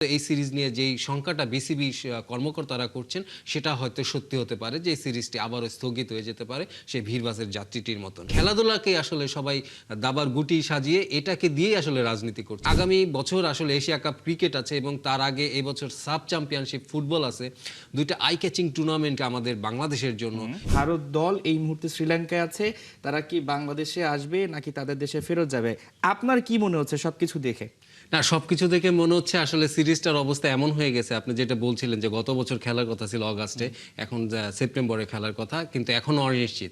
এই সিরিজ নিয়ে যেই শঙ্কাটা বিসিবি কর্মকর্তারা করছেন সেটা হয়তো সত্যি হতে পারে যে এই সিরিজটি আবারও স্থগিত হয়ে যেতে পারে সেই ভিড়বাসের যাত্রীটির মতন। খেলাধুলাকে আসলে সবাই দাবার গুটি সাজিয়ে এটাকে দিয়েই আসলে রাজনীতি করছে। আগামী বছর আসলে এশিয়া কাপ ক্রিকেট আছে এবং তার আগে এই বছর সাব চ্যাম্পিয়নশিপ ফুটবল আছে। দুইটা আই ক্যাচিং টুর্নামেন্ট আমাদের বাংলাদেশের জন্য। ভারত দল এই মুহূর্তে শ্রীলঙ্কায় আছে, তারা কি বাংলাদেশে আসবে নাকি তাদের দেশে ফেরত যাবে? আপনার কি মনে হচ্ছে সবকিছু দেখে? না, সবকিছু দেখে মনে হচ্ছে আসলে সিরিজটার অবস্থা এমন হয়ে গেছে, আপনি যেটা বলছিলেন যে গত বছর খেলার কথা ছিল অগাস্টে, এখন সেপ্টেম্বরে খেলার কথা, কিন্তু এখনো অনিশ্চিত।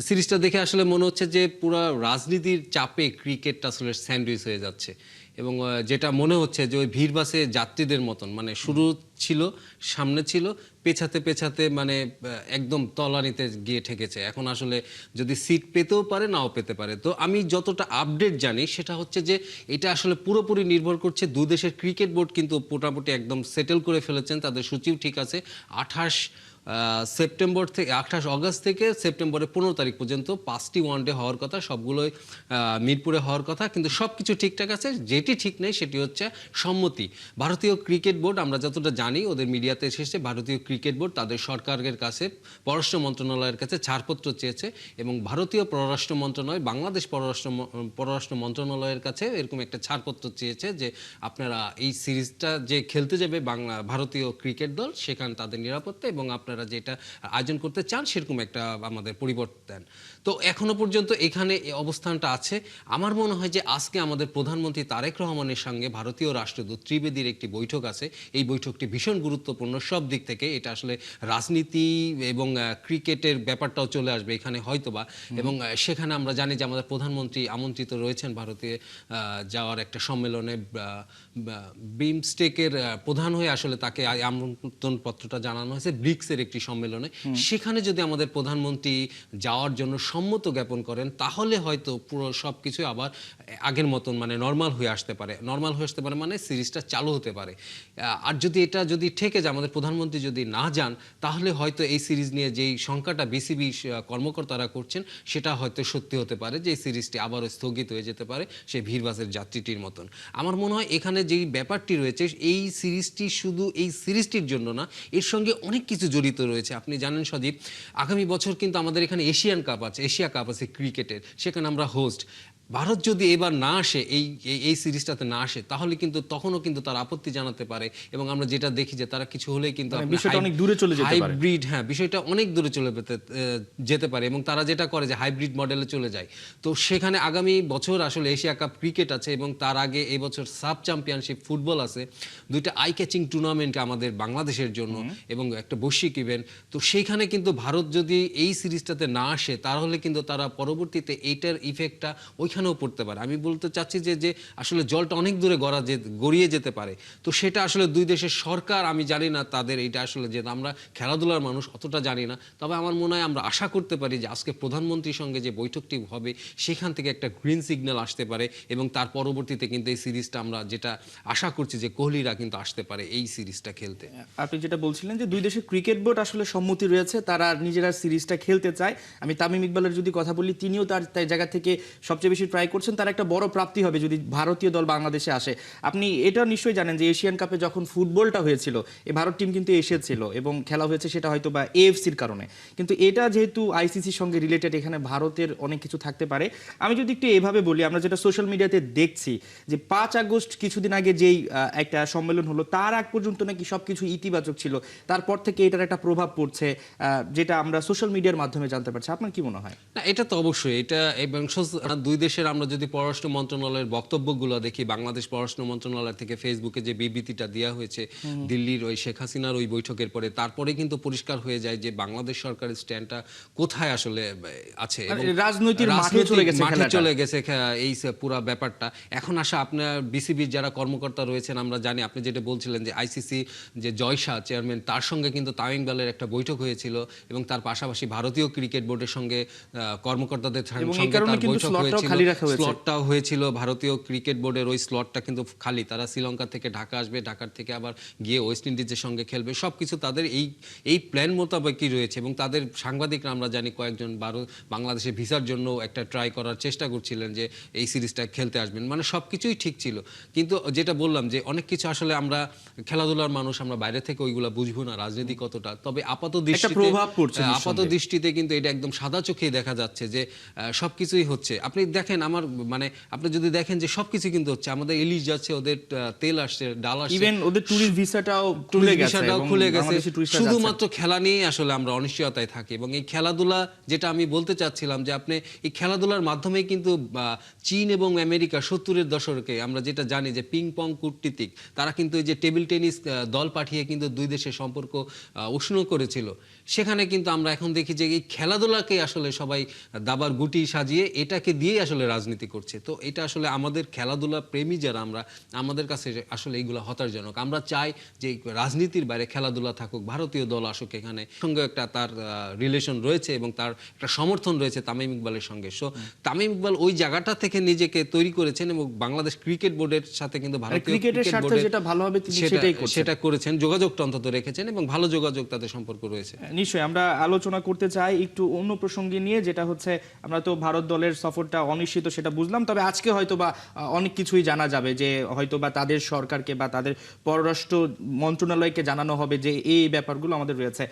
সিরিজটা দেখে আসলে মনে হচ্ছে যে পুরো রাজনীতির চাপে ক্রিকেটটা আসলে স্যান্ডউইচ হয়ে যাচ্ছে এবং যেটা মনে হচ্ছে যে ওই ভিড়বাসে যাত্রীদের মতন, মানে শুরু ছিল, সামনে ছিল, পেছাতে পেছাতে মানে একদম তলানিতে গিয়ে ঠেকেছে। এখন আসলে যদি সিট পেতেও পারে, নাও পেতে পারে। তো আমি যতটা আপডেট জানি সেটা হচ্ছে যে এটা আসলে পুরোপুরি নির্ভর করছে দুই দেশের ক্রিকেট বোর্ড কিন্তু মোটামুটি একদম সেটেল করে ফেলেছেন, তাদের সূচিও ঠিক আছে। 28 অগস্ট থেকে সেপ্টেম্বরের 15 তারিখ পর্যন্ত 5টি ওয়ানডে হওয়ার কথা, সবগুলোই মিরপুরে হওয়ার কথা, কিন্তু সব কিছু ঠিকঠাক আছে। যেটি ঠিক নেই সেটি হচ্ছে সম্মতি। ভারতীয় ক্রিকেট বোর্ড, আমরা যতটা জানি ওদের মিডিয়াতে এসেছে, ভারতীয় ক্রিকেট বোর্ড তাদের সরকারের কাছে, পররাষ্ট্র মন্ত্রণালয়ের কাছে ছাড়পত্র চেয়েছে এবং ভারতীয় পররাষ্ট্র মন্ত্রণালয় বাংলাদেশ পররাষ্ট্র মন্ত্রণালয়ের কাছে এরকম একটা ছাড়পত্র চেয়েছে যে আপনারা এই সিরিজটা যে খেলতে যাবে ভারতীয় ক্রিকেট দল, সেখানে তাদের নিরাপত্তা এবং আপনারা যেটা আয়োজন করতে চান সেরকম একটা আমাদের পরিবর্তন দেন। তো এখনো পর্যন্ত এখানে এই অবস্থানটা আছে। আমার মনে হয় যে আজকে আমাদের প্রধানমন্ত্রী তারেক রহমানের সঙ্গে ভারতীয় রাষ্ট্রদূত ত্রিবেদীর একটি বৈঠক আছে। এই বৈঠকটি ভীষণ গুরুত্বপূর্ণ সব দিক থেকে। এটা আসলে রাজনীতি এবং ক্রিকেটের ব্যাপারটাও চলে আসবে এখানে হয়তোবা, এবং সেখানে আমরা জানি যে আমাদের প্রধানমন্ত্রী আমন্ত্রিত রয়েছেন ভারতে যাওয়ার একটা সম্মেলনে। বিমস্টেকের প্রধান হয়ে আসলে তাকে আমন্ত্রণ পত্রটা জানানো হয়েছে, ব্রিক্সের একটি সম্মেলনে। সেখানে যদি আমাদের প্রধানমন্ত্রী যাওয়ার জন্য সম্মত জ্ঞাপন করেন তাহলে হয়তো পুরো সবকিছু আবার আগের মতন মানে নর্মাল হয়ে আসতে পারে। নর্মাল হয়ে আসতে পারে মানে সিরিজটা চালু হতে পারে। আর যদি এটা ঠেকে যায়, আমাদের প্রধানমন্ত্রী যদি না যান, তাহলে হয়তো এই সিরিজ নিয়ে যেই শঙ্কাটা বিসিবি কর্মকর্তারা করছেন সেটা হয়তো সত্যি হতে পারে যে এই সিরিজটি আবারও স্থগিত হয়ে যেতে পারে সেই ভিড়বাসের যাত্রীটির মতন। আমার মনে হয় এখানে যেই ব্যাপারটি রয়েছে, এই সিরিজটি শুধু এই সিরিজটির জন্য না, এর সঙ্গে অনেক কিছু জড়িত রয়েছে। আপনি জানেন সজীব, আগামী বছর কিন্তু আমাদের এখানে এশিয়া কাপ আছে ক্রিকেটের, সেখানে আমরা হোস্ট। ভারত যদি এবার না আসে, এই সিরিজটাতে না আসে, তাহলে কিন্তু তখনও কিন্তু তারা আপত্তি জানাতে পারে এবং আমরা যেটা দেখি যে তারা কিছু হলেই কিন্তু বিষয়টা অনেক দূরে চলে যেতে পারে। হাইব্রিড, হ্যাঁ, বিষয়টা অনেক দূরে যেতে পারে এবং তারা যেটা করে যে হাইব্রিড মডেলে চলে যায়। তো সেখানে আগামী বছর আসলে এশিয়া কাপ ক্রিকেট আছে এবং তার আগে এই বছর সাব চ্যাম্পিয়নশিপ ফুটবল আছে। দুইটা আই ক্যাচিং টুর্নামেন্ট আমাদের বাংলাদেশের জন্য এবং একটা বৈশ্বিক ইভেন্ট। তো সেইখানে কিন্তু ভারত যদি এই সিরিজটাতে না আসে, তাহলে কিন্তু তারা পরবর্তীতে এইটার ইফেক্টটা ওইখানেও পড়তে পারে। আমি বলতে চাচ্ছি যে আসলে জলটা অনেক দূরে গড়িয়ে যেতে পারে। তো সেটা আসলে দুই দেশের সরকার, আমি জানি না তাদের এইটা আসলে, যে আমরা খেলাধুলার মানুষ অতটা জানি না, তবে আমার মনে হয় আমরা আশা করতে পারি যে আজকে প্রধানমন্ত্রীর সঙ্গে যে বৈঠকটি হবে সেখান থেকে একটা গ্রিন সিগন্যাল আসতে পারে এবং তার পরবর্তীতে কিন্তু এই সিরিজটা আমরা যেটা আশা করছি যে কোহলিরা কিন্তু আসতে পারে এই সিরিজটা খেলতে। আপনি যেটা বলছিলেন যে দুই দেশের ক্রিকেট বোর্ড আসলে সম্মতি রয়েছে, তারা নিজেরা সিরিজটা খেলতে চায়। আমি তামিম ইকবালের যদি কথা বলি, তিনিও তার জায়গা থেকে সবচেয়ে বেশি ট্রাই করছেন। তার একটা বড় প্রাপ্তি হবে যদি ভারতীয় দল বাংলাদেশে আসে। আপনি এটা নিশ্চয়ই জানেন যে এশিয়ান কাপে যখন ফুটবলটা হয়েছিল, এই ভারত টিম কিন্তু এসেছিল এবং খেলা হয়েছে সেটা হয়তো বা এএফসির কারণে, কিন্তু এটা যেহেতু আইসিসির সঙ্গে রিলেটেড, এখানে ভারতের অনেক কিছু থাকতে পারে। আমি যদি একটু এভাবে বলি, আমরা যেটা সোশ্যাল মিডিয়াতে দেখছি যে 5 আগস্ট কিছুদিন আগে যেই একটা সম্মেলন হলো, তার আগ পর্যন্ত নাকি সবকিছু ইতিবাচক ছিল, তারপর থেকে এটার একটা প্রভাব পড়ছে, যেটা আমরা সোশ্যাল মিডিয়ার মাধ্যমে জানতে পারছি। আপনার কি মনে হয়? না, এটা তো অবশ্যই, এটা এবং দুই দেশের আমরা যদি পররাষ্ট্র মন্ত্রণালয়ের বক্তব্যগুলো দেখি, বাংলাদেশ পররাষ্ট্র মন্ত্রণালয় থেকে ফেসবুকে যে বিবৃতিটা দেওয়া হয়েছে দিল্লির ওই শেখ হাসিনার ওই বৈঠকের পরে, তারপরে কিন্তু পরিষ্কার হয়ে যায় যে বাংলাদেশ সরকারের স্ট্যান্ডটা কোথায় আসলে আছে এবং রাজনৈতিক মাঠে চলে গেছে এই পুরো ব্যাপারটা। এখন আসা আপনার বিসিবির যারা কর্মকর্তা রয়েছেন, আমরা জানি আপনি যেটা বলছিলেন যে আইসিসি যে জয় শাহ চেয়ারম্যান, তার সঙ্গে কিন্তু তামিম ইকবালের একটা বৈঠক হয়েছিল এবং তার পাশাপাশি ভারতীয় ক্রিকেট বোর্ডের সঙ্গে কর্মকর্তাদের সঙ্গে তার বৈঠক হয়েছিল। রাখা হয়েছে। স্লটটাও হয়েছিল ভারতীয় ক্রিকেট বোর্ডের, ওই স্লটটা কিন্তু খালি। তারা শ্রীলঙ্কা থেকে ঢাকা আসবে, ঢাকার থেকে আবার গিয়ে ওয়েস্ট ইন্ডিজের সঙ্গে খেলবে, সবকিছু তাদের এই প্ল্যান মোতাবেকই রয়েছে। এবং তাদের সাংবাদিকরা আমরা জানি কয়েকজন বাংলাদেশে ভিসার জন্য একটা ট্রাই করার চেষ্টা করছিলেন যে এই সিরিজটা খেলতে আসবেন, মানে সবকিছুই ঠিক ছিল। কিন্তু যেটা বললাম যে অনেক কিছু আসলে আমরা খেলাধুলার মানুষ, আমরা বাইরে থেকে ওইগুলা বুঝবো না রাজনীতি কতটা, তবে আপাত দৃষ্টিতে প্রভাব পড়ছে আপাত দৃষ্টিতে কিন্তু এটা একদম সাদা চোখেই দেখা যাচ্ছে যে সবকিছুই হচ্ছে। আপনি দেখেন আমার মানে আপনি যদি দেখেন যে সবকিছু কিন্তু হচ্ছে, আমাদের ইলিশ যাচ্ছে, ওদের তেল আসছে, ডাল আসছে, ইভেন ওদের ট্যুরিস্ট ভিসাটাও ভিসাটাও খুলে গেছে। শুধুমাত্র খেলা নিয়ে আসলে আমরা অনিশ্চয়তায় থাকি। এবং এই খেলাধুলা, যেটা আমি বলতে চাচ্ছিলাম যে আপনি এই খেলাধুলার মাধ্যমেই কিন্তু চীন এবং আমেরিকা 70-এর দশকে আমরা যেটা জানি যে পিং পং কূটনীতিক, তারা কিন্তু এই যে টেবিল টেনিস দল পাঠিয়ে কিন্তু দুই দেশের সম্পর্ক উষ্ণ করেছিল। সেখানে কিন্তু আমরা এখন দেখি যে এই খেলাধুলাকে আসলে সবাই দাবার গুটি সাজিয়ে এটাকে দিয়েই আসলে রাজনীতি করছে। তো এটা আসলে আমাদের খেলাধুলা প্রেমী যারা আমরা, আমাদের কাছে আসলে এইগুলো হতাশজনক। আমরা চাই যে রাজনীতির বাইরে খেলাধুলা থাকুক, ভারতীয় দল আসুক এখানে, সঙ্গে একটা তার রিলেশন রয়েছে এবং তার একটা সমর্থন রয়েছে তামিম ইকবালের সঙ্গে। সো তামিম ইকবাল ওই জায়গাটা থেকে নিজেকে তৈরি করেছেন এবং বাংলাদেশ ক্রিকেট বোর্ডের সাথে কিন্তু ভারতীয় ক্রিকেটের ক্রিকেট স্বার্থে বোর্ডের যেটা ভালো হবে তিনি সেটাই করছেন। সেটা করেছেন, যোগাযোগটা অন্তত রেখেছেন এবং ভালো যোগাযোগ তাদের সম্পর্ক রয়েছে। নিশ্চয়ই আমরা আলোচনা করতে চাই একটু অন্য প্রসঙ্গে নিয়ে, যেটা হচ্ছে আমরা তো ভারত দলের সফরটা অনিশ্চিত সেটা বুঝলাম, তবে আজকে হয়তোবা অনেক কিছুই জানা যাবে, যে হয়তোবা তাদের সরকারকে বা তাদের পররাষ্ট্র মন্ত্রণালয়কে জানানো হবে যে এই ব্যাপারগুলো আমাদের রয়েছে।